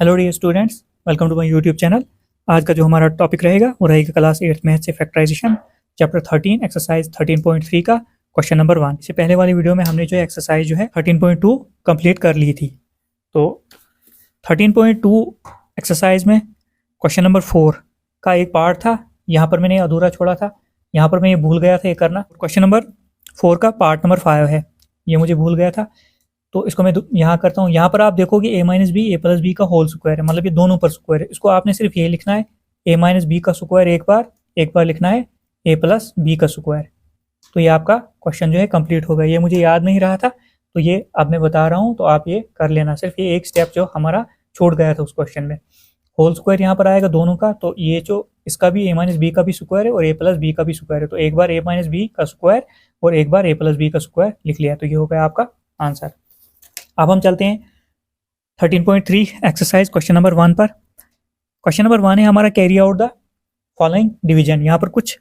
Hello dear students, welcome to my YouTube channel. आज का जो हमारा टॉपिक रहेगा वो रहेगा क्लास 8 मैथ से फैक्टराइजेशन चैप्टर 13 एक्सरसाइज 13.3 का क्वेश्चन नंबर 1। इससे पहले वाली वीडियो में हमने जो एक्सरसाइज जो है 13.2 कंप्लीट कर ली थी। तो 13.2 एक्सरसाइज में क्वेश्चन नंबर 4 का एक पार्ट था, यहाँ पर मैंने अधूरा छोड़ा था, यहाँ पर मैं ये भूल गया था ये करना। क्वेश्चन नंबर 4 का पार्ट नंबर 5 है, ये मुझे भूल गया था, तो इसको मैं यहाँ करता हूँ। यहाँ पर आप देखोगे a minus b a plus b का होल स्क्वायर है, मतलब ये दोनों पर स्क्वायर है। इसको आपने सिर्फ ये लिखना है a माइनस बी का स्क्वायर एक बार लिखना है a प्लस बी का स्क्वायर। तो ये आपका क्वेश्चन जो है कंप्लीट हो गया। ये मुझे याद नहीं रहा था तो ये अब मैं बता रहा हूँ, तो आप ये कर लेना। सिर्फ ये एक स्टेप जो हमारा छूट गया था उस क्वेश्चन में, होल स्क्वायर यहाँ पर आएगा दोनों का। तो ये जो इसका भी a माइनस बी का भी स्क्वायर है और a प्लस बी का भी स्क्वायर है, तो एक बार a माइनस बी का स्क्वायर और एक बार a प्लस बी का स्क्वायर लिख लिया, तो ये हो गया आपका आंसर। अब हम चलते हैं 13.3 एक्सरसाइज क्वेश्चन नंबर 1 पर। क्वेश्चन नंबर 1 है हमारा carry out the following division. यहाँ पर कुछ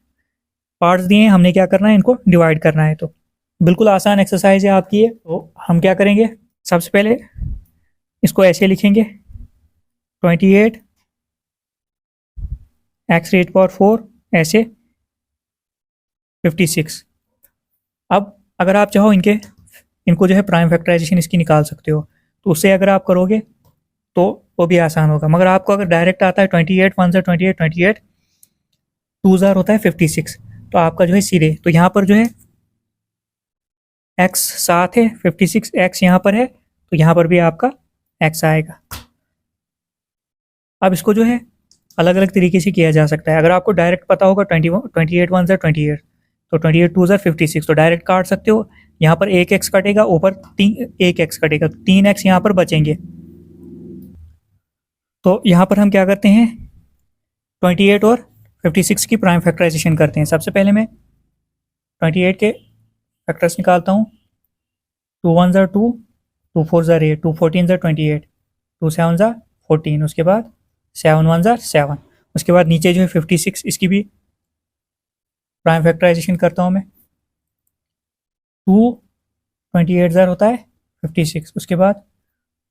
पार्ट्स दिए हैं, हमने क्या करना है, इनको डिवाइड करना है। तो बिल्कुल आसान एक्सरसाइज है आपकी ये। तो हम क्या करेंगे, सबसे पहले इसको ऐसे लिखेंगे 28 एक्स रेज पावर 4 ऐसे 56। अब अगर आप चाहो इनको जो है प्राइम फैक्टराइजेशन इसकी निकाल सकते हो, तो उससे अगर आप करोगे तो वो भी आसान होगा। मगर आपको अगर डायरेक्ट आता है 28 1 28 28 2 जार होता है 56, तो आपका जो है सीधे, तो यहाँ पर जो है x 7 है, 56 x यहाँ पर है, तो यहाँ पर भी आपका x आएगा। अब इसको जो है अलग अलग तरीके से किया जा सकता है। अगर आपको डायरेक्ट पता होगा 28 1 जार 28, तो 28 2 जार 56, तो डायरेक्ट काट सकते हो। यहाँ पर एक एक्स कटेगा, ऊपर एक एक्स कटेगा, 3x यहाँ पर बचेंगे। तो यहाँ पर हम क्या करते हैं, 28 और 56 की प्राइम फैक्टराइजेशन करते हैं। सबसे पहले मैं 28 के फैक्टर्स निकालता हूँ। 2 1 जार 2, 2 4 जार 8, 2 14 जार 28, 2 7 जार 14, उसके बाद 7 1 जार 7, उसके बाद नीचे जो है 56, इसकी भी प्राइम फैक्टराइजेशन करता हूँ मैं। 2 28 जार होता है 56, उसके बाद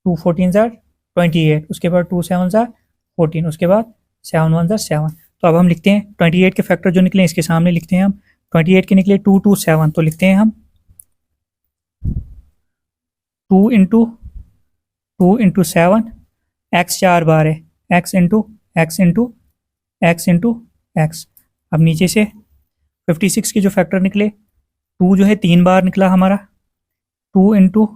2 14 जार 28, उसके बाद 2 7 जार 14, उसके बाद 7 1 जार 7। तो अब हम लिखते हैं 28 के फैक्टर जो निकले इसके सामने लिखते हैं हम। 28 के निकले 2 2 7, तो लिखते हैं हम 2 इंटू 7, एक्स 4 बार है, x into x into x into x. अब नीचे से 56 के जो फैक्टर निकले, 2 जो है 3 बार निकला हमारा, 2 इंटू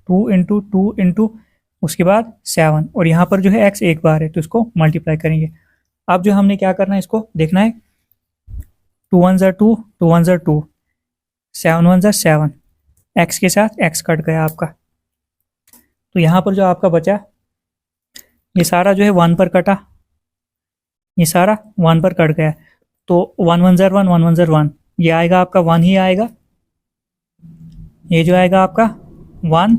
2 इंटू 2 इंटू उसके बाद 7, और यहाँ पर जो है x एक बार है, तो इसको मल्टीप्लाई करेंगे। अब जो हमने क्या करना है, इसको देखना है 2 1 जार 2, 2 1 जार 2, 7 1 जार 7, x के साथ x कट गया आपका। तो यहाँ पर जो आपका बचा, ये सारा जो है 1 पर कटा, ये सारा 1 पर कट गया, तो 1 1 जार 1, 1 1 जार 1, ये आएगा आपका 1 ही आएगा। ये जो आएगा आपका 1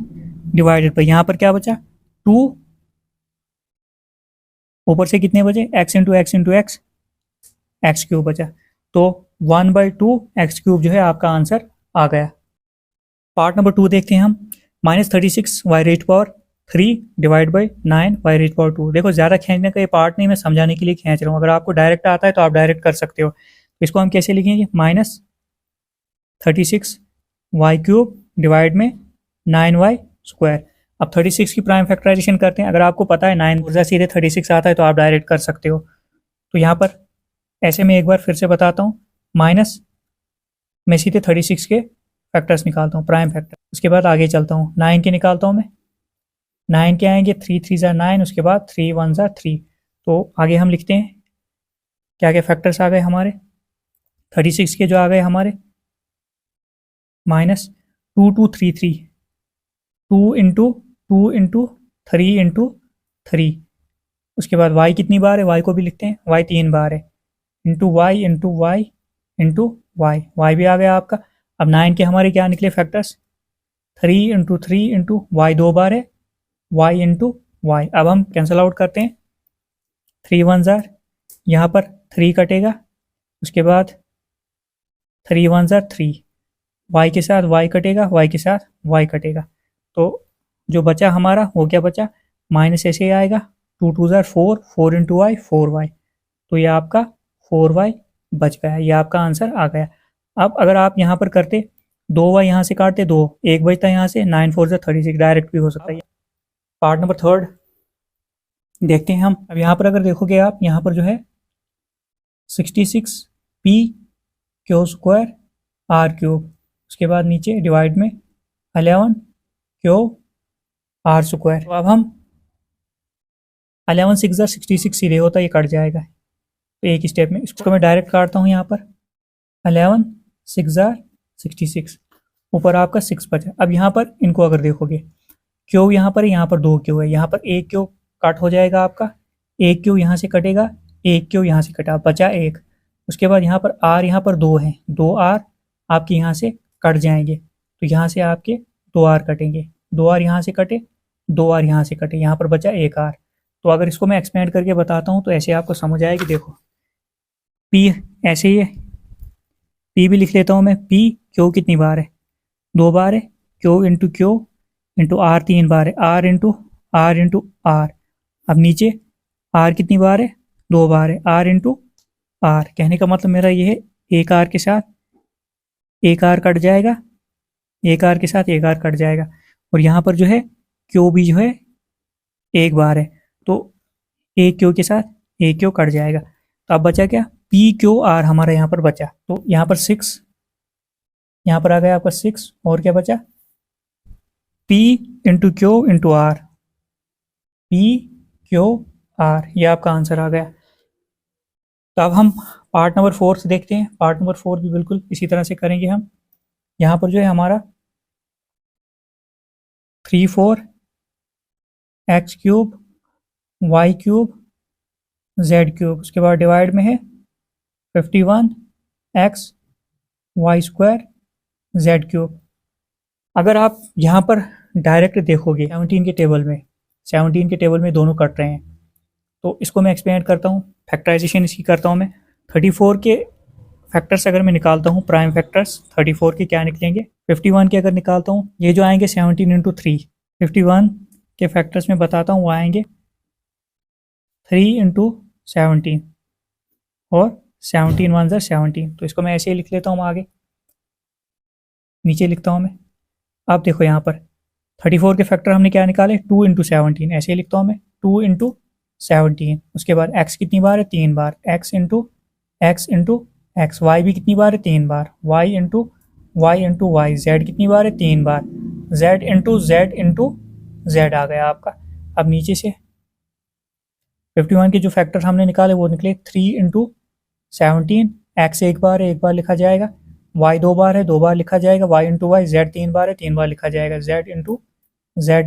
डिवाइडेड पर यहाँ पर क्या बचा 2, ऊपर से कितने बचे x into x into x, x cube बचा। तो 1/2 एक्स क्यूब जो है आपका आंसर आ गया। पार्ट नंबर 2 देखते हैं हम। -36 y raise power 3 divide by 9 y raise power 2। देखो ज़्यादा खींचने का ये पार्ट नहीं, मैं समझाने के लिए खींच रहा हूँ। अगर आपको डायरेक्ट आता है तो आप डायरेक्ट कर सकते हो। इसको हम कैसे लिखेंगे, -36 वाई क्यूब डिवाइड में 9y स्क्वायर। अब 36 की प्राइम फैक्टराइजेशन करते हैं। अगर आपको पता है 9 ऊर्जा सीधे 36 आता है तो आप डायरेक्ट कर सकते हो। तो यहाँ पर ऐसे में एक बार फिर से बताता हूँ, माइनस मैं सीधे 36 के फैक्टर्स निकालता हूँ, प्राइम फैक्टर। उसके बाद आगे चलता हूँ, 9 के निकालता हूँ मैं। 9 के आएंगे 3 3 जार 9, उसके बाद 3 1 जार 3। तो आगे हम लिखते हैं क्या क्या फैक्टर्स आ गए हमारे, 36 के जो आ गए हमारे -2 2 3 3, 2 इंटू 2 इंटू 3 इंटू 3। उसके बाद y कितनी बार है, y को भी लिखते हैं, y 3 बार है, into y into y into y, y भी आ गया आपका। अब 9 के हमारे क्या निकले फैक्टर्स, 3 इंटू 3 इंटू वाई 2 बार है, y इंटू वाई। अब हम कैंसिल आउट करते हैं, 3 1 जार, यहाँ पर 3 कटेगा, उसके बाद 3 1 जार 3, y के साथ y कटेगा, y के साथ y कटेगा। तो जो बचा हमारा वो क्या बचा, माइनस ऐसे ही आएगा, 2 2 ज़ार 4, 4 इंटू वाई 4y, तो ये आपका 4y बच गया, ये आपका आंसर आ गया। अब अगर आप यहाँ पर करते 2y यहाँ से काटते 2, 1 बचता यहाँ से, 9 4 ज़ार 36, डायरेक्ट भी हो सकता है। पार्ट नंबर 3 देखते हैं हम। अब यहाँ पर अगर देखोगे आप, यहाँ पर जो है 66 p q square r cube, उसके बाद नीचे डिवाइड में 11 क्यू आर स्क्वायर। तो अब हम 11 6 ज़ार 66 सीधे होता है, ये कट जाएगा तो एक स्टेप में। इसको मैं डायरेक्ट काटता हूँ यहाँ पर, 11 6 ज़ार 66, ऊपर आपका 6 बचा। अब यहाँ पर इनको अगर देखोगे, क्यू यहाँ पर है, यहाँ पर 2 क्यू है, यहाँ पर एक क्यू कट हो जाएगा आपका, एक क्यू यहाँ से कटेगा, एक क्यू यहाँ से कटा, बचा एक। उसके बाद यहाँ पर आर, यहाँ पर 2 हैं, 2 आर आपके यहाँ से कट जाएंगे, तो यहाँ से आपके 2 आर कटेंगे, 2 आर यहाँ से कटे, 2 आर यहाँ से कटे, यहाँ पर बचा एक आर। तो अगर इसको मैं एक्सपेंड करके बताता हूँ तो ऐसे आपको समझ आएगी। देखो पी ऐसे ही है, पी भी लिख लेता हूँ मैं, पी क्यू कितनी बार है, 2 बार है, क्यू इंटू आर 3 बार है, आर इंटू आर। अब नीचे आर कितनी बार है, 2 बार है, आर इंटू आर। कहने का मतलब मेरा ये है, एक आर के साथ एक आर कट जाएगा, एक आर के साथ एक आर कट जाएगा, और यहाँ पर जो है क्यू भी जो है एक बार है, तो एक क्यू के साथ एक क्यू कट जाएगा। तो अब बचा क्या, पी क्यू आर हमारा यहाँ पर बचा, तो यहाँ पर 6, यहाँ पर आ गया आपका 6, और क्या बचा, p into q into r, p q r, ये आपका आंसर आ गया। तो अब हम पार्ट नंबर 4 से देखते हैं। पार्ट नंबर 4 भी बिल्कुल इसी तरह से करेंगे हम। यहाँ पर जो है हमारा 3 4 x cube y cube z cube, उसके बाद डिवाइड में है 51 x y square z cube. अगर आप यहाँ पर डायरेक्ट देखोगे 17 के टेबल में दोनों कट रहे हैं, तो इसको मैं एक्सपेंड करता हूँ, फैक्टराइजेशन इसकी करता हूँ मैं। 34 के फैक्टर्स अगर मैं निकालता हूँ, प्राइम फैक्टर्स 34 के क्या निकलेंगे, 51 के अगर निकालता हूँ, ये जो आएंगे 17 इंटू 3, 51 के फैक्टर्स में बताता हूँ, वो आएंगे 3 इंटू 17, और 17 1 ज़ार 17। तो इसको मैं ऐसे ही लिख लेता हूँ आगे, नीचे लिखता हूँ मैं। अब देखो यहाँ पर 34 के फैक्टर हमने क्या निकाले, 2 इंटू 17, ऐसे ही लिखता हूँ मैं, 2 इंटू 17। उसके बाद x कितनी बार है, 3 बार, x इंटू एक्स, y भी कितनी बार है, 3 बार, y इंटू वाई, z कितनी बार है, 3 बार, z इंटू जेड आ गया आपका। अब नीचे से 51 के जो फैक्टर हमने निकाले वो निकले 3 इंटू 17, एक्स एक बार है, एक बार लिखा जाएगा, y 2 बार है, 2 बार लिखा जाएगा, y इंटू वाई, z 3 बार है, 3 बार लिखा जाएगा, z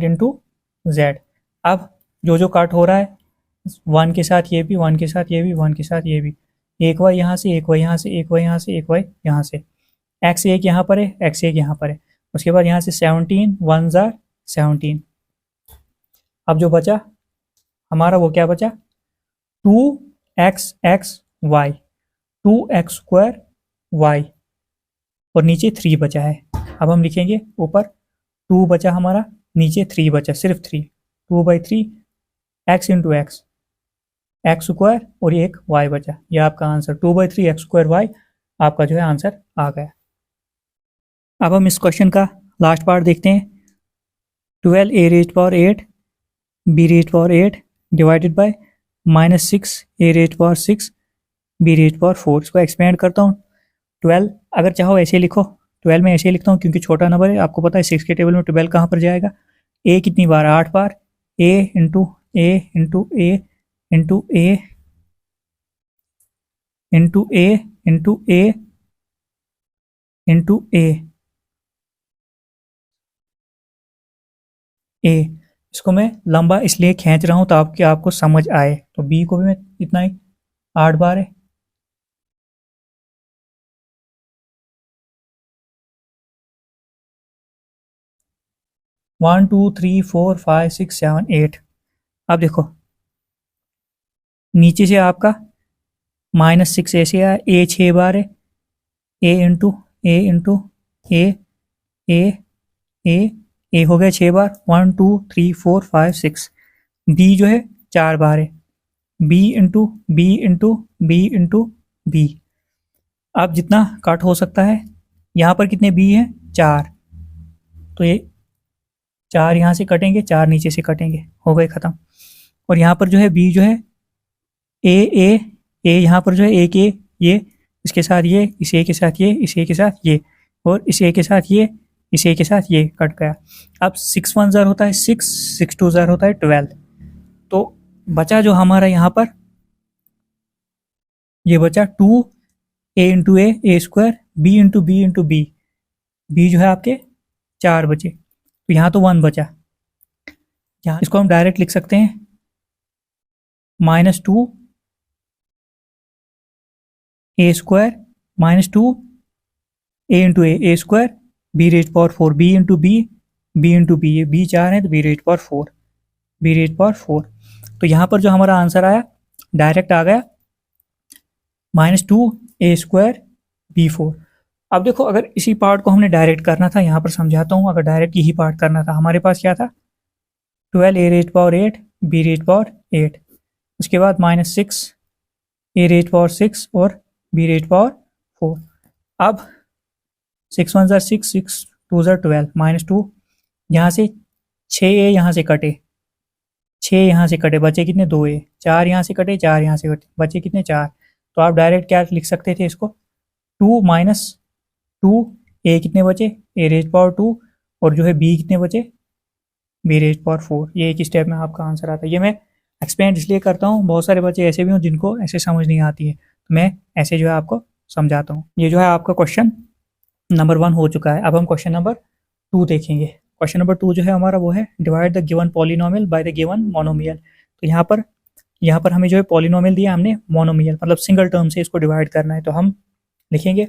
इंटू जेड। अब जो जो काट हो रहा है, 1 के साथ ये भी, 1 के साथ ये भी, 1 के साथ ये भी, एक वाई यहाँ से, एक वाई यहाँ से, एक वाई यहाँ से, एक वाई यहाँ से, एक्स एक यहाँ पर है, एक्स एक यहाँ पर है। उसके बाद यहाँ से 17 1 ज़ार 17। अब जो बचा हमारा वो क्या बचा, 2x Y, 2x square Y, और नीचे 3 बचा है। अब हम लिखेंगे ऊपर 2 बचा हमारा, नीचे 3 बचा, सिर्फ 3, 2/3 x इंटू एक्स स्क्वायर, और एक y बचा, ये आपका आंसर 2/3 x स्क्वायर y आपका जो है आंसर आ गया। अब हम इस क्वेश्चन का लास्ट पार्ट देखते हैं। 12 a raised power 8 b raised power 8 divided by -6 a raised power 6 b raised power 4। इसको एक्सपेंड करता हूँ। 12 अगर चाहो ऐसे लिखो, 12 में ऐसे लिखता हूँ क्योंकि छोटा नंबर है, आपको पता है 6 के टेबल में 12 कहाँ पर जाएगा, a कितनी बार, 8 बार, a into A into A into A into A into A into A A. इसको मैं लंबा इसलिए खींच रहा हूँ ताकि आपको समझ आए। तो बी को भी मैं इतना ही 8 बार है, one two three four five six seven 8। अब देखो नीचे से आपका -6 ऐसे आया, ए 6 बार है, ए इंटू ए इंटू ए ए ए ए हो गया 6 बार, 1 2 3 4 5 6। बी जो है 4 बार है, b into B into B into b. अब जितना कट हो सकता है, यहाँ पर कितने b हैं, 4, तो ये 4 यहाँ से कटेंगे, 4 नीचे से कटेंगे, हो गए ख़त्म। और यहाँ पर जो है b जो है ए ए ए, यहाँ पर जो है एक ए, ये इसके साथ ये, इस ए के साथ ये, इस ए के साथ ये, और इस ए के साथ ये, इस ए के साथ ये कट गया। अब 6 1 ज़र होता है 6, 6 2 ज़र होता है 12। तो बचा जो हमारा यहाँ पर, ये बचा 2 A into A square, B into B, B जो है आपके 4 बचे, तो यहाँ तो 1 बचा। यहाँ इसको हम डायरेक्ट लिख सकते हैं -2 A square -2 A into A square, B raise power 4, B into B into B, ये बी 4 है तो B raise power 4, B raise power 4। तो यहाँ पर जो हमारा आंसर आया डायरेक्ट आ गया -2 ए स्क्वायर बी 4। अब देखो, अगर इसी पार्ट को हमने डायरेक्ट करना था, यहाँ पर समझाता हूँ, अगर डायरेक्ट यही पार्ट करना था, हमारे पास क्या था, 12 A raise power 8 B raise power 8, उसके बाद -6 ए रेज पावर 6 और बी रेज पावर 4। अब 6 1 ज़र 6, 6 2 ज़र 12, -2, यहाँ से 6 ए यहाँ से कटे, 6 यहाँ से कटे, बचे कितने, 2 ए, 4 यहाँ से कटे, 4 यहाँ से कटे, बचे कितने, 4। तो आप डायरेक्ट क्या लिख सकते थे इसको, 2 - 2 ए कितने बचे, ए रेज पावर 2, और जो है बी कितने बचे, बी रेज पावर 4। ये एक स्टेप में आपका आंसर आता है। ये मैं एक्सपेंड इसलिए करता हूँ, बहुत सारे बच्चे ऐसे भी हों जिनको ऐसे समझ नहीं आती है, तो मैं ऐसे जो है आपको समझाता हूँ। ये जो है आपका क्वेश्चन नंबर 1 हो चुका है। अब हम क्वेश्चन नंबर 2 देखेंगे। क्वेश्चन नंबर 2 जो है हमारा वो है, divide the given polynomial by the given monomial. तो यहाँ पर हमें जो है पॉलिनोमियल दिया, हमने मोनोमियल मतलब सिंगल टर्म से इसको डिवाइड करना है। तो हम लिखेंगे,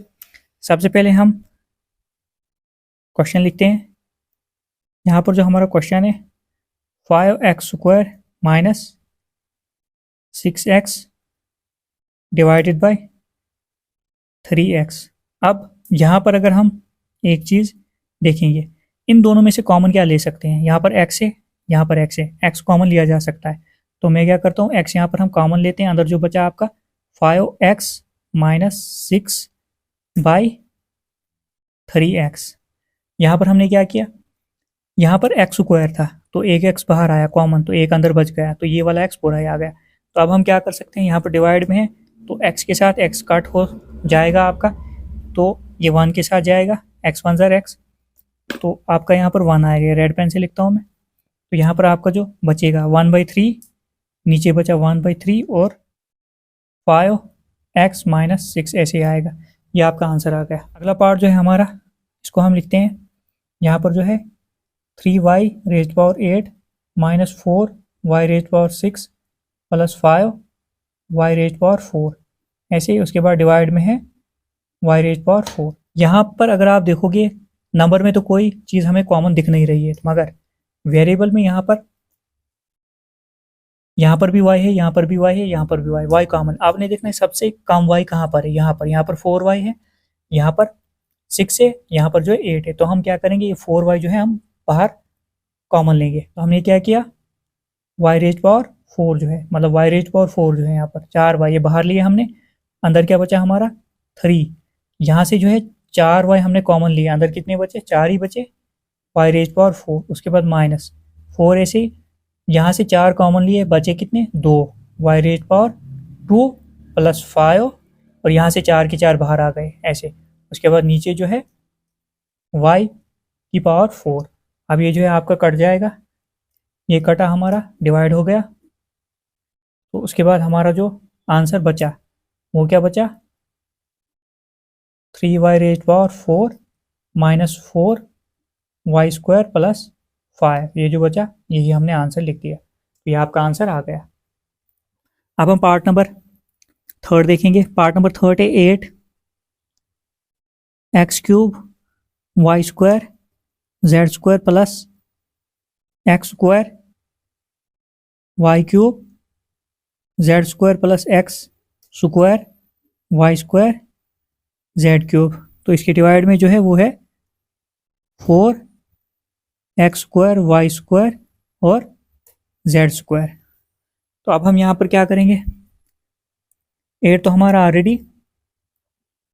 सबसे पहले हम क्वेश्चन लिखते हैं। यहाँ पर जो हमारा क्वेश्चन है 5x² - 6x divided by 3x। अब यहाँ पर अगर हम एक चीज़ देखेंगे, इन दोनों में से कॉमन क्या ले सकते हैं, यहाँ पर x है, यहाँ पर x है, x कॉमन लिया जा सकता है। तो मैं क्या करता हूँ, x यहाँ पर हम कॉमन लेते हैं, अंदर जो बचा आपका 5x - 6 बाई 3x। यहाँ पर हमने क्या किया, यहाँ पर x² था तो एक x बाहर आया कॉमन, तो एक अंदर बच गया, तो ये वाला x पूरा ही आ गया। तो अब हम क्या कर सकते हैं, यहाँ पर डिवाइड में है तो x के साथ x कट हो जाएगा आपका, तो ये 1 के साथ जाएगा, x 1 ज़र x, तो आपका यहाँ पर 1 आएगा। रेड पेन से लिखता हूँ मैं। तो यहाँ पर आपका जो बचेगा 1/3, नीचे बचा 1/3 और 5x - 6 ऐसे आएगा। ये आपका आंसर आ गया। अगला पार्ट जो है हमारा, इसको हम लिखते हैं, यहाँ पर जो है 3y raise power 8 - 4y raise power 6 plus 5y raise power 4, ऐसे ही उसके बाद डिवाइड में है y रेज पावर 4। यहाँ पर अगर आप देखोगे नंबर में तो कोई चीज़ हमें कॉमन दिख नहीं रही है, मगर वेरिएबल में यहाँ पर भी y है, यहाँ पर भी y है, यहाँ पर भी y कॉमन। आपने देखना है सबसे कम y कहाँ पर है, यहाँ पर 4y है, यहाँ पर 6 है, यहाँ पर जो है 8 है। तो हम क्या करेंगे, ये 4y जो है हम बाहर कॉमन लेंगे। तो हमने क्या किया, y रेज पावर 4 जो है, मतलब y रेज पावर 4 जो है यहाँ पर 4y ये बाहर लिए हमने, अंदर क्या बचा हमारा 3, यहाँ से जो है 4y हमने कॉमन लिया, अंदर कितने बचे, 4 ही बचे, y रेज पावर 4, उसके बाद -4 ऐसे ही, यहाँ से 4 कॉमन लिए, बचे कितने 2, y रेज पावर 2 प्लस 5, और यहाँ से 4 के 4 बाहर आ गए ऐसे। उसके बाद नीचे जो है y की पावर 4। अब ये जो है आपका कट जाएगा, ये कटा हमारा, डिवाइड हो गया। तो उसके बाद हमारा जो आंसर बचा वो क्या बचा, 3y raise power 4 - 4y² plus 5, ये जो बचा यही हमने आंसर लिख दिया। तो ये आपका आंसर आ गया। अब हम पार्ट नंबर 3 देखेंगे। पार्ट नंबर 3 है 8x³ y² z² plus x² y³ z² plus x² y² z³। तो इसके डिवाइड में जो है वो है 4x² y² और z²। तो अब हम यहाँ पर क्या करेंगे, 8 तो हमारा ऑलरेडी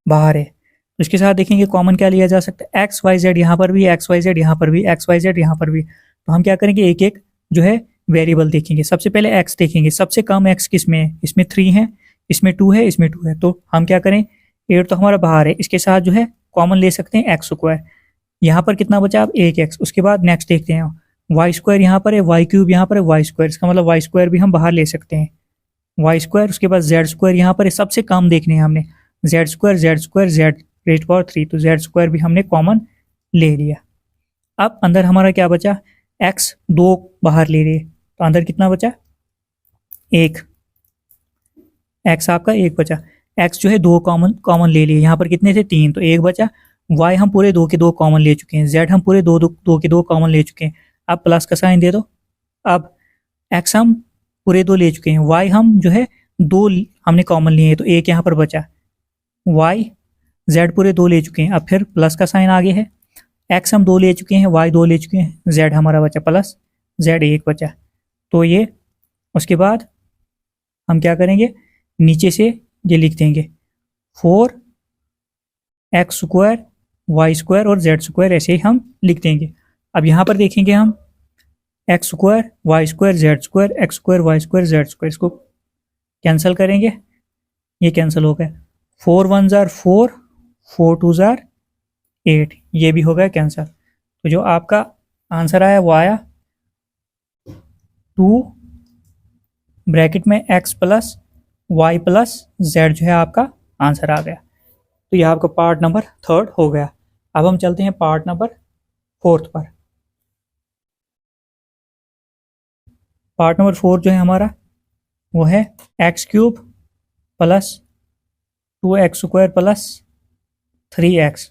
बाहर है, तो इसके साथ देखेंगे कॉमन क्या लिया जा सकता है, एक्स वाई जेड, यहाँ पर भी एक्स वाई जेड, यहाँ पर भी एक्स वाई जेड, यहाँ पर भी। तो हम क्या करेंगे, एक एक जो है वेरिएबल देखेंगे। सबसे पहले एक्स देखेंगे, सबसे कम एक्स किस में है, इसमें 3 है, इसमें 2 है, इसमें 2 है। तो हम क्या करें, 8 तो हमारा बाहर है, इसके साथ जो है कॉमन ले सकते हैं एक्स स्क्वायर। यहाँ पर कितना बचा, अब एक एक्स। उसके बाद नेक्स्ट देखते हैं, वाई स्क्वायर यहाँ पर है, वाई क्यूब यहाँ पर है, वाई स्क्वायर, इसका मतलब वाई स्क्वायर भी हम बाहर ले सकते हैं, वाई स्क्वायर। उसके बाद जेड स्क्वायर यहाँ पर है, सबसे कम देखने हैं हमने, Z square, z square, Z rate power 3, तो जेड स्क्वायर भी हमने कॉमन ले लिया। अब अंदर हमारा क्या बचा, एक्स 2 बाहर ले रहे, तो अंदर कितना बचा, 1, एक्स आपका 1 बचा। एक्स जो है 2 कॉमन कॉमन ले लिए, यहाँ पर कितने थे, 3, तो 1 बचा। वाई हम पूरे 2 के 2 कॉमन ले चुके हैं, जेड हम पूरे 2 के 2 कॉमन ले चुके हैं। अब प्लस का साइन दे दो। अब एक्स हम पूरे 2 ले चुके हैं, वाई हम जो है 2 हमने कॉमन लिए हैं, तो 1 यहाँ पर बचा। वाई जेड पूरे 2 ले चुके हैं, अब फिर प्लस का साइन आगे है। एक्स हम 2 ले चुके हैं, वाई 2 ले चुके हैं, जेड हमारा बचा प्लस, जेड 1 बचा। तो ये उसके बाद हम क्या करेंगे, नीचे से ये लिख देंगे 4 एक्स स्क्वायर, वाई स्क्वायर और जेड स्क्वायर, ऐसे ही हम लिख देंगे। अब यहाँ पर देखेंगे हम x square, y square, z square, x square, y square, z square, इसको कैंसिल करेंगे, ये कैंसिल हो गया। 4 1 जार 4, 4 2 जार 8, ये भी हो गया कैंसिल। तो जो आपका आंसर आया वो आया 2 ब्रैकेट में x plus y plus z, जो है आपका आंसर आ गया। तो यह आपका पार्ट नंबर 3 हो गया। अब हम चलते हैं पार्ट नंबर 4 पर। पार्ट नंबर 4 जो है हमारा वो है x cube plus 2x square plus 3x,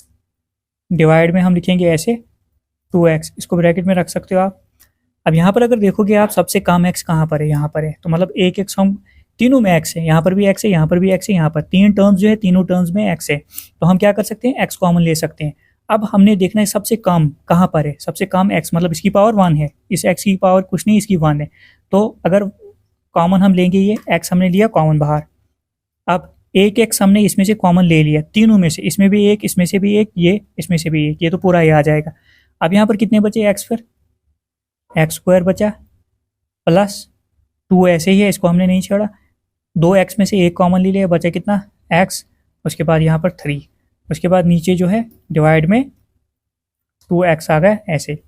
divide में हम लिखेंगे ऐसे 2x, इसको ब्रैकेट में रख सकते हो आप। अब यहाँ पर अगर देखोगे आप, सबसे कम x कहाँ पर है, यहाँ पर है, तो मतलब एक x हम तीनों में x है, यहाँ पर भी x है, यहाँ पर भी x है, यहाँ पर 3 टर्म्स जो है तीनों टर्म्स में x है। तो हम क्या कर सकते हैं, x कॉमन ले सकते हैं। अब हमने देखना है सबसे कम कहाँ पर है, सबसे कम x मतलब इसकी पावर 1 है, इस x की पावर कुछ नहीं, इसकी 1 है। तो अगर कॉमन हम लेंगे, ये x हमने लिया कॉमन बाहर। अब एक एक्स हमने इसमें से कॉमन ले लिया, तीनों में से, इसमें भी एक, इसमें से भी एक, ये इसमें से भी एक, ये तो पूरा ही आ जाएगा। अब यहाँ पर कितने बचे एक्स, फिर एक्स स्क्वायर बचा प्लस 2 ऐसे ही है, इसको हमने नहीं छोड़ा, 2 एक्स में से एक कॉमन ले लिया, बचा कितना एक्स, उसके बाद यहाँ पर 3, उसके बाद नीचे जो है डिवाइड में 2x आ गया ऐसे।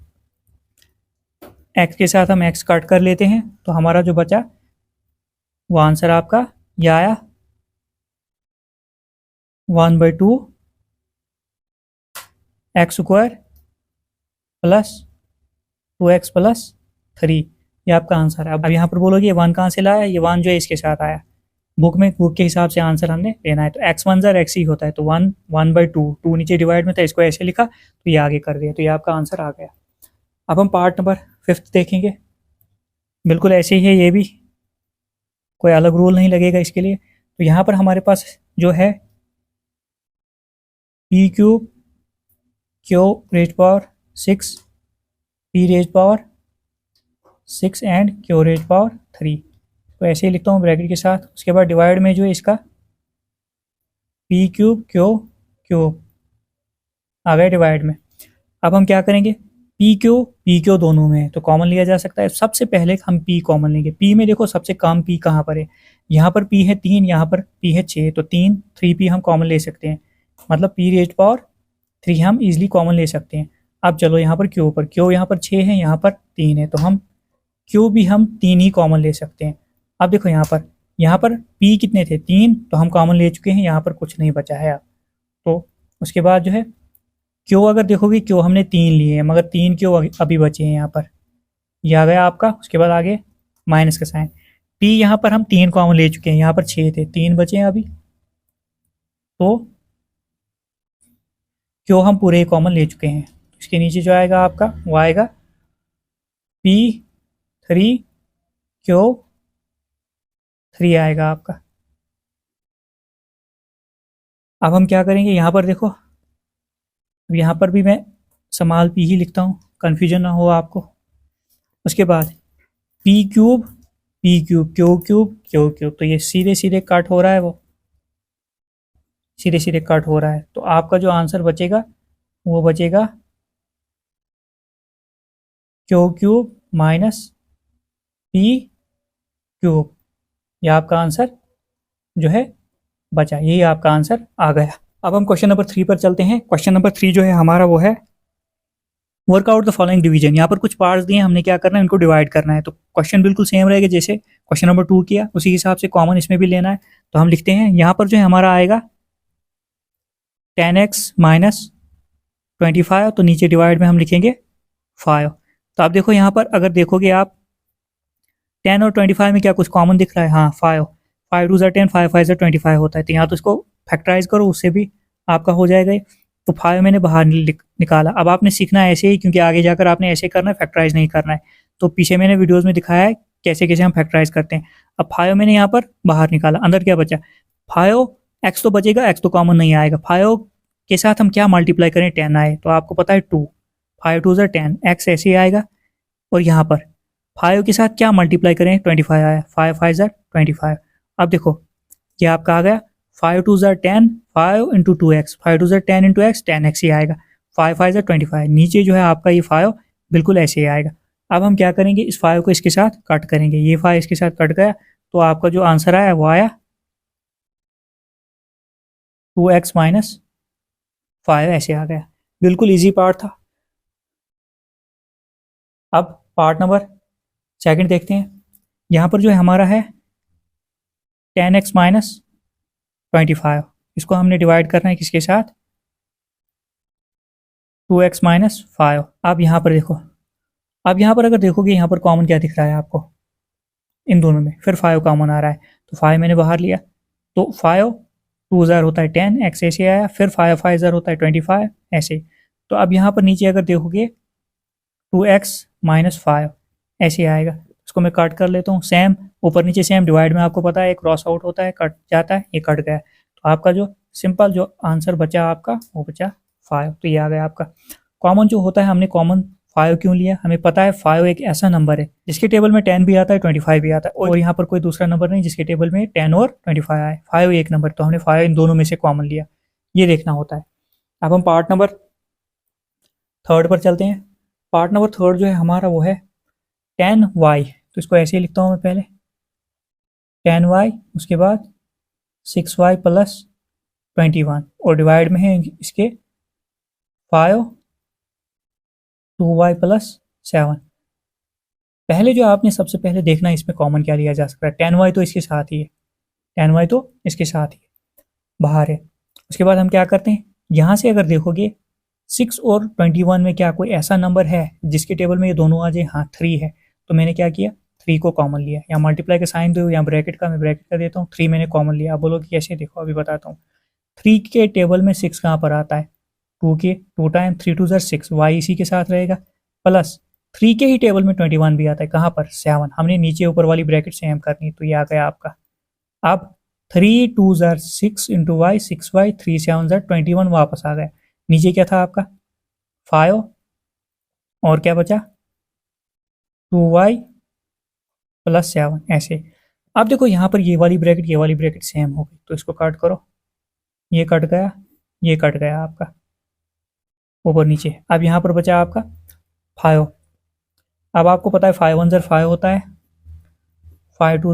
x के साथ हम x कट कर लेते हैं, तो हमारा जो बचा वो आंसर आपका यह आया 1/2 x square plus 2x plus 3, ये आपका आंसर है। अब यहाँ पर बोलोगे ये 1 कहाँ से लाया, ये 1 जो है इसके साथ आया, बुक के हिसाब से आंसर हमने लेना है। तो x 1 जार x ही होता है, तो 1/2, 2 नीचे डिवाइड में था, इसको ऐसे लिखा, तो ये आगे कर दिया, तो ये आपका आंसर आ गया। अब हम पार्ट नंबर 5 देखेंगे, बिल्कुल ऐसे ही है, ये भी कोई अलग रूल नहीं लगेगा इसके लिए। तो यहाँ पर हमारे पास जो है p cube q raise power 6, p raise power 6 and q raise power 3, तो ऐसे ही लिखता हूँ ब्रैकेट के साथ। उसके बाद डिवाइड में जो है इसका पी क्यूब क्यूब आ गया डिवाइड में। अब हम क्या करेंगे, पी क्यू दोनों में है, तो कॉमन लिया जा सकता है। सबसे पहले हम पी कॉमन लेंगे। पी में देखो सबसे कम पी कहाँ पर है, यहाँ पर पी है 3, यहाँ पर पी है 6, तो 3p हम कॉमन ले सकते हैं, मतलब पी रेज पावर 3 हम इजीली कॉमन ले सकते हैं। अब चलो यहाँ पर क्यू यहाँ पर 6 है, यहाँ पर 3 है, तो हम क्यू भी हम 3 ही कॉमन ले सकते हैं। अब देखो यहाँ पर पी कितने थे, 3, तो हम कॉमन ले चुके हैं, यहाँ पर कुछ नहीं बचा है। अब तो उसके बाद जो है क्यू अगर देखोगे, क्यू हमने 3 लिए हैं, मगर 3 क्यू अभी बचे हैं, यहाँ पर ये आ गया आपका। उसके बाद आगे माइनस का साइन। पी यहाँ पर हम 3 कॉमन ले चुके हैं, यहाँ पर 6 थे, 3 बचे हैं अभी, तो क्यू हम पूरे कॉमन ले चुके हैं। इसके नीचे जो आएगा आपका वो आएगा P3 Q3 आएगा आपका। अब हम क्या करेंगे, यहाँ पर देखो, अब यहाँ पर भी मैं स्मॉल p ही लिखता हूँ, कन्फ्यूजन ना हो आपको। उसके बाद P cube P cube Q cube Q cube, तो ये सीधे सीधे कट हो रहा है, वो सीधे सीधे कट हो रहा है। तो आपका जो आंसर बचेगा वो बचेगा Q cube minus P cube. यह आपका आंसर जो है बचा, यही आपका आंसर आ गया। अब हम क्वेश्चन नंबर 3 पर चलते हैं। क्वेश्चन नंबर 3 जो है हमारा वो है वर्कआउट द फॉलोइंग डिवीजन। यहाँ पर कुछ पार्ट्स दिए, हमने क्या करना है, इनको डिवाइड करना है। तो क्वेश्चन बिल्कुल सेम रहेगा जैसे क्वेश्चन नंबर 2 किया, उसी हिसाब से कॉमन इसमें भी लेना है। तो हम लिखते हैं यहाँ पर जो है हमारा आएगा 10x माइनस 25, तो नीचे डिवाइड में हम लिखेंगे 5। तो आप देखो यहाँ पर अगर देखोगे आप 10 और 25 में क्या कुछ कॉमन दिख रहा है, हाँ 5। 5 2 10, 5 5 25 होता है। तो यहाँ तो इसको फैक्टराइज करो, उससे भी आपका हो जाएगा। तो 5 मैंने बाहर निकाला। अब आपने सीखना है ऐसे ही, क्योंकि आगे जाकर आपने ऐसे करना है, फैक्टराइज नहीं करना है। तो पीछे मैंने वीडियोज़ में दिखाया है कैसे कैसे हम फैक्टराइज करते हैं। अब 5 मैंने यहाँ पर बाहर निकाला, अंदर क्या बचा 5, एक्स तो बचेगा, एक्स तो कॉमन नहीं आएगा। 5 के साथ हम क्या मल्टीप्लाई करें, 10 आए, तो आपको पता है 2, 5 2 10, एक्स ऐसे ही आएगा। और यहाँ पर 5 के साथ क्या मल्टीप्लाई करें, 25 आया, 5 5 25। अब देखो ये आपका आ गया 5 2 10, 5 into 2x, 5 2 10 into x, 10x ही आएगा। 5 5 25, नीचे जो है आपका ये 5 बिल्कुल ऐसे ही आएगा। अब हम क्या करेंगे, इस 5 को इसके साथ कट करेंगे, ये 5 इसके साथ कट गया, तो आपका जो आंसर आया वो आया 2x माइनस 5 ऐसे आ गया। बिल्कुल ईजी पार्ट था। अब पार्ट नंबर सेकंड देखते हैं। यहाँ पर जो है हमारा है 10x माइनस 25, इसको हमने डिवाइड करना है किसके साथ, 2x माइनस 5। अब यहाँ पर देखो, अब यहाँ पर अगर देखोगे यहाँ पर कॉमन क्या दिख रहा है आपको, इन दोनों में फिर 5 कॉमन आ रहा है। तो 5 मैंने बाहर लिया, तो 5 2 ज़र होता है 10, एक्स ऐसे आया, फिर 5 5 ज़र होता है 25 ऐसे। तो अब यहाँ पर नीचे अगर देखोगे 2x माइनस 5 ऐसे आएगा। इसको मैं कट कर लेता हूँ, सेम ऊपर नीचे सेम, डिवाइड में आपको पता है क्रॉस आउट होता है, कट जाता है, ये कट गया। तो आपका जो सिंपल जो आंसर बचा आपका वो बचा 5। तो ये आ गया आपका। कॉमन जो होता है, हमने कॉमन 5 क्यों लिया, हमें पता है 5 एक ऐसा नंबर है जिसके टेबल में 10 भी आता है, 25 भी आता है, और यहाँ पर कोई दूसरा नंबर नहीं जिसके टेबल में 10 और 25 आए। 5 एक नंबर, तो हमने 5 इन दोनों में से कॉमन लिया, ये देखना होता है। अब हम पार्ट नंबर थर्ड पर चलते हैं। पार्ट नंबर थर्ड जो है हमारा वो है 10y। तो इसको ऐसे ही लिखता हूँ मैं पहले 10y, उसके बाद 6y प्लस 21, और डिवाइड में है इसके 5 2y प्लस 7। पहले जो आपने सबसे पहले देखना है इसमें कॉमन क्या लिया जा सकता है। 10y तो इसके साथ ही है, 10y तो इसके साथ ही बाहर है। उसके बाद हम क्या करते हैं, यहाँ से अगर देखोगे 6 और 21 में क्या कोई ऐसा नंबर है जिसके टेबल में ये दोनों आ जाए, हाँ 3 है। तो मैंने क्या किया, 3 को कॉमन लिया। यहाँ मल्टीप्लाई का साइन दो, यहाँ ब्रैकेट का, मैं ब्रैकेट का देता हूँ, 3 मैंने कॉमन लिया। आप बोलोगे कैसे, देखो अभी बताता हूँ। 3 के टेबल में 6 कहाँ पर आता है, 2 के 2 टाइम 3 2 6, वाई इसी के साथ रहेगा, प्लस 3 के ही टेबल में 21 भी आता है, कहाँ पर 7। हमने नीचे ऊपर वाली ब्रैकेट सेम करनी, तो ये आ गया आपका। अब 3 2 6 इंटू वाई, 6y, 3 7 21 वापस आ गया। नीचे क्या था आपका 5, और क्या बचा 2y प्लस 7 ऐसे। अब देखो यहाँ पर ये वाली ब्रैकेट सेम हो गई, तो इसको कट करो, ये कट गया, ये कट गया आपका ऊपर नीचे। अब यहाँ पर बचा आपका 5। अब आपको पता है 5 1 5 होता है, 5 2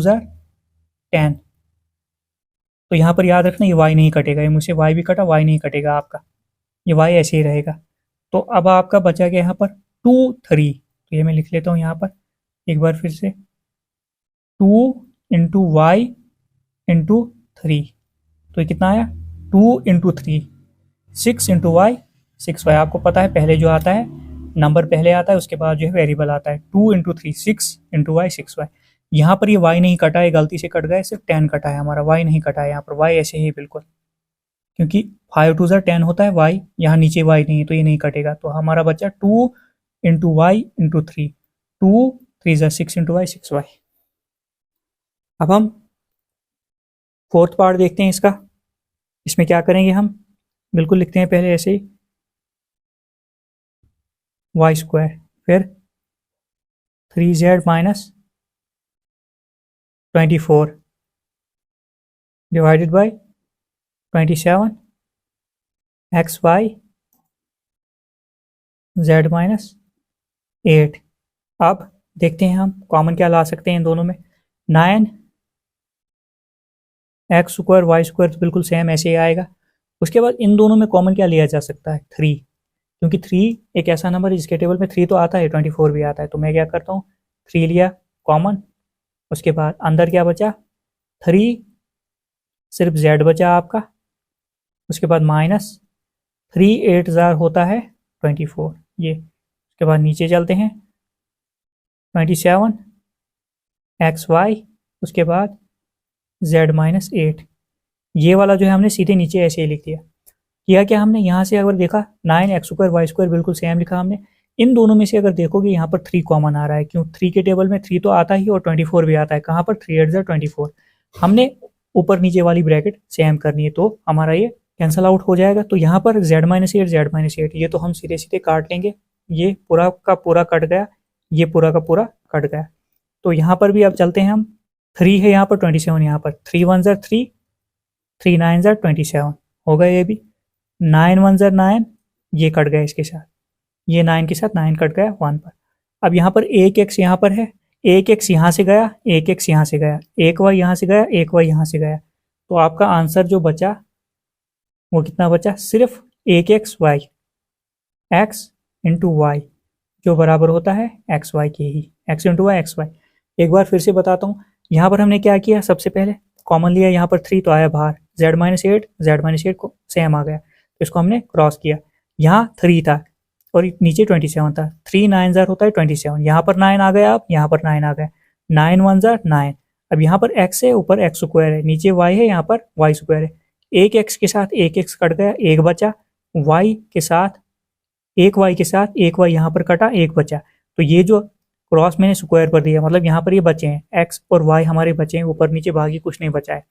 10। तो यहाँ पर याद रखना ये y नहीं कटेगा, ये मुझसे y भी कटा, y नहीं कटेगा आपका, ये y ऐसे ही रहेगा। तो अब आपका बचा गया यहाँ पर 2 3। तो ये मैं लिख लेता हूँ यहाँ पर एक बार फिर से, 2 इंटू वाई इंटू 3। तो ये कितना आया 2 इंटू 3, 6 इंटू वाई 6y। आपको पता है पहले जो आता है नंबर पहले आता है, उसके बाद जो है वेरिएबल आता है। 2 इंटू 3 6 इंटू वाई 6y। यहाँ पर ये y नहीं कटा है, गलती से कट गया, सिर्फ 10 कटा है हमारा, y नहीं कटा है यहाँ पर, y ऐसे ही बिल्कुल, क्योंकि 5 2 10 होता है, y यहाँ नीचे y नहीं है तो ये नहीं कटेगा। तो हमारा बच्चा 2 into y into 3, 2 3 6 into y 6y। अब हम फोर्थ पार्ट देखते हैं इसका। इसमें क्या करेंगे हम, बिल्कुल लिखते हैं पहले ऐसे ही वाई स्क्वायर, फिर 3z minus 24 divided by 27 x y z minus 8। अब देखते हैं हम कॉमन क्या ला सकते हैं इन दोनों में। 9 एक्स स्क्वायर वाई स्क्वायर तो बिल्कुल सेम ऐसे ही आएगा। उसके बाद इन दोनों में कॉमन क्या लिया जा सकता है, 3, क्योंकि 3 एक ऐसा नंबर है जिसके टेबल में 3 तो आता है, 24 भी आता है। तो मैं क्या करता हूँ, 3 लिया कॉमन। उसके बाद अंदर क्या बचा, 3, सिर्फ z बचा आपका। उसके बाद माइनस 3 8 जार होता है 24 ये। उसके बाद नीचे चलते हैं 27 एक्स वाई, उसके बाद z माइनस 8। ये वाला जो है हमने सीधे नीचे ऐसे ही लिख दिया। किया क्या हमने, यहाँ से अगर देखा 9 एक्स स्क्वायर वाई स्क्वायर बिल्कुल सेम लिखा हमने। इन दोनों में से अगर देखोगे यहाँ पर 3 कॉमन आ रहा है, क्यों, 3 के टेबल में 3 तो आता ही और 24 भी आता है। कहाँ पर, 3 8 24। हमने ऊपर नीचे वाली ब्रैकेट सेम करनी है तो हमारा ये कैंसल आउट हो जाएगा। तो यहाँ पर z माइनस 8 ये तो हम सीधे सीधे काट लेंगे। ये पूरा का पूरा कट गया, ये पूरा का पूरा कट गया। तो यहाँ पर भी अब चलते हैं हम, 3 है यहाँ पर, 27 यहाँ पर, 3 1 ज़र 3, 3 9 ज़र 27 हो गया। ये भी 9 1 ज़र 9, ये कट गया इसके साथ, ये 9 के साथ 9 कट गया 1 पर। अब यहाँ पर एक एक्स यहाँ पर है, एक एक्स यहाँ से गया, एक एक्स यहाँ से गया, एक वाई यहाँ से गया, एक वाई यहाँ से गया। तो आपका आंसर जो बचा वो कितना बचा, सिर्फ एक X Y, X into Y, जो बराबर होता है एक्स वाई के ही, X into Y x Y. एक बार फिर से बताता हूँ, यहाँ पर हमने क्या किया, सबसे पहले कॉमन लिया, यहाँ पर 3 तो आया बाहर, z माइनस 8 को सेम आ गया, तो इसको हमने क्रॉस किया। यहाँ 3 था और नीचे 27 था, 3 9 ज़र होता है 27, यहाँ पर 9 आ गया, अब यहाँ पर 9 आ गया, 9 1 ज़र 9। अब यहाँ पर x है, ऊपर एक्स स्क्वायर है, नीचे y है, यहाँ पर वाई स्क्वायर है। एक x के साथ एक x कट गया, एक बचा, y के साथ एक y के साथ एक y यहाँ पर कटा, एक बचा। तो ये जो क्रॉस मैंने स्क्वायर पर दिया, मतलब यहाँ पर ये बचे हैं, x और y हमारे बचे हैं, ऊपर नीचे बाकी कुछ नहीं बचा है।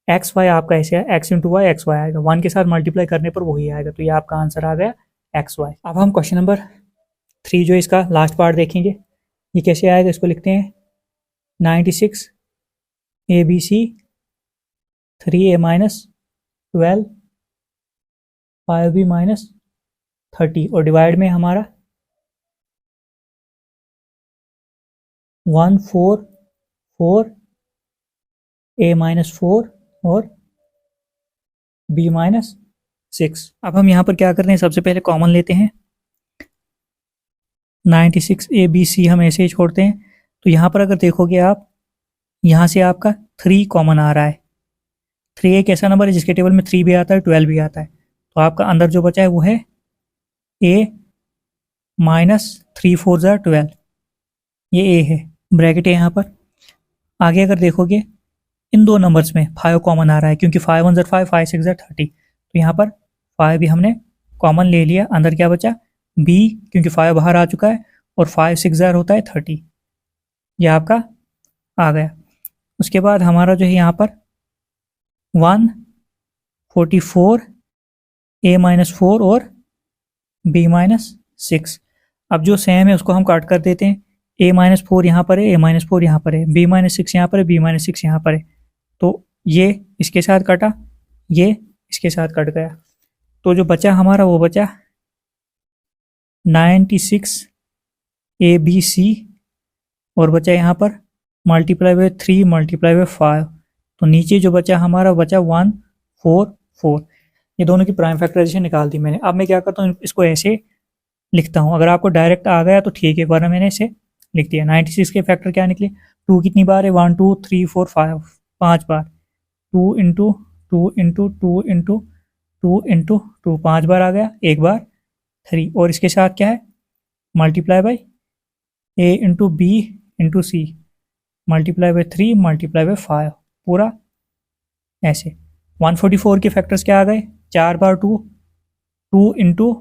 एक्स वाई आपका ऐसे है, x into Y x y आएगा, 1 के साथ मल्टीप्लाई करने पर वही आएगा। तो ये आपका आंसर आ गया एक्स वाई। अब हम क्वेश्चन नंबर 3 जो इसका लास्ट पार्ट देखेंगे, ये कैसे आएगा, इसको लिखते हैं 96 ABC 3A minus 12 5B minus 30 और डिवाइड में हमारा 1 4 4 A माइनस 4 और B माइनस 6। अब हम यहाँ पर क्या करते हैं, सबसे पहले कॉमन लेते हैं, 96 ABC हम ऐसे ही छोड़ते हैं। तो यहाँ पर अगर देखोगे आप, यहाँ से आपका 3 कॉमन आ रहा है। 3 एक ऐसा नंबर है जिसके टेबल में 3 भी आता है, 12 भी आता है। तो आपका अंदर जो बचा है वो है A माइनस 3 4 ज़र 12, ये A है, ब्रैकेट है यहाँ पर। आगे अगर देखोगे इन दो नंबर्स में 5 कॉमन आ रहा है, क्योंकि 5 1 ज़र 5, 5 6 ज़र 30। तो यहाँ पर 5 भी हमने कॉमन ले लिया। अंदर क्या बचा, B, क्योंकि 5 बाहर आ चुका है, और 5 6 ज़र होता है 30, ये आपका आ गया। उसके बाद हमारा जो है यहाँ पर 1 44 A माइनस 4 और B माइनस 6। अब जो सेम है उसको हम काट कर देते हैं, A माइनस 4 यहाँ पर है, A माइनस 4 यहाँ पर है, B माइनस 6 यहाँ पर है, B माइनस 6 यहाँ पर है। तो ये इसके साथ कटा, ये इसके साथ कट गया। तो जो बचा हमारा वो बचा 96 ABC और बचा यहाँ पर मल्टीप्लाई बाय 3 मल्टीप्लाई बाय 5। तो नीचे जो बचा हमारा बचा 1 4 4। ये दोनों की प्राइम फैक्टराइजेशन निकाल दी मैंने। अब मैं क्या करता हूँ, इसको ऐसे लिखता हूँ। अगर आपको डायरेक्ट आ गया तो ठीक है, वरना मैंने इसे लिख दिया। 96 के फैक्टर क्या निकले, 2 कितनी बार है, 1 2 3 4 5, 5 बार, 2 इंटू 2 इंटू 2 इंटू 2 इंटू 2, 5 बार आ गया, एक बार 3। और इसके साथ क्या है, multiply by A into B into C multiply by 3 multiply by 5, पूरा ऐसे। 144 के फैक्टर्स क्या आ गए, 4 बार 2, 2 इंटू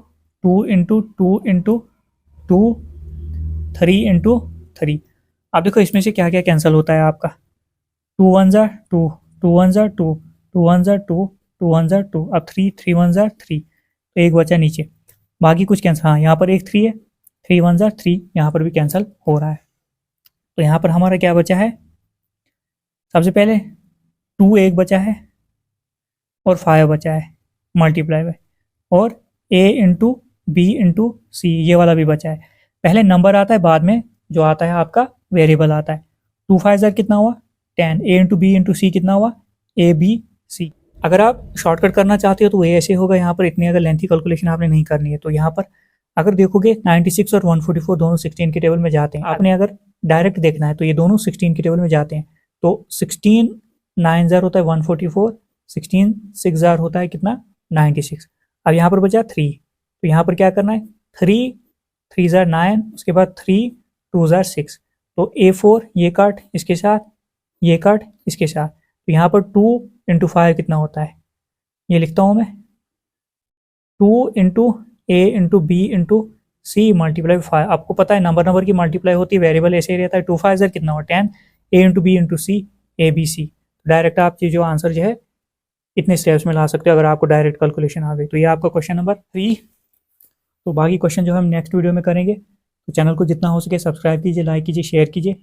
2 इंटू 2 इंटू 2, 3 इंटू 3। अब देखो इसमें से क्या क्या कैंसिल होता है आपका, 2 1 ज़र 2, 2 1 ज़र 2, 2 1 ज़र 2, 2 1 ज़र 2। अब 3 3 1 ज़र 3, तो एक बचा नीचे, बाकी कुछ कैंसिल। हाँ, यहाँ पर एक 3 है, 3 1 ज़र 3, यहाँ पर भी कैंसिल हो रहा है। तो यहाँ पर हमारा क्या बचा है, सबसे पहले 2 एक बचा है और 5 बचा है मल्टीप्लाई बाय, और a इंटू बी इंटू सी ये वाला भी बचा है। पहले नंबर आता है, बाद में जो आता है आपका वेरिएबल आता है। 2 5 ज़र कितना हुआ 10, a इंटू बी इंटू सी कितना हुआ ए बी सी। अगर आप शॉर्टकट करना चाहते हो तो ये ऐसे होगा, यहाँ पर इतनी अगर लेंथी कैलकुलेशन आपने नहीं करनी है। तो यहाँ पर अगर देखोगे 96 और 144 दोनों 16 के टेबल में जाते हैं। आपने अगर डायरेक्ट देखना है तो ये दोनों 16 के टेबल में जाते हैं। तो 16 9 ज़र होता है 144, 16 6 ज़र होता है कितना 96। अब यहाँ पर बचा 3, तो यहाँ पर क्या करना है 3 3 ज़र 9, उसके बाद 3 2 ज़र 6। तो A4 ये काट इसके साथ, ये काट इसके साथ, तो यहाँ पर 2 इंटू 5 कितना होता है, ये लिखता हूँ मैं 2 into A into B into C multiply 5। आपको पता है नंबर की मल्टीप्लाई होती है, वेरिएबल ऐसे ही रहता है। 2 5 ज़र कितना हुआ 10, A into B into C A B C. Direct आप जो आंसर जो है इतने स्टेप्स में ला सकते हो अगर आपको डायरेक्ट कैलकुलेशन आ गई। तो ये आपका क्वेश्चन नंबर 3। तो बाकी क्वेश्चन जो हम नेक्स्ट वीडियो में करेंगे। तो चैनल को जितना हो सके सब्सक्राइब कीजिए, लाइक कीजिए, शेयर कीजिए।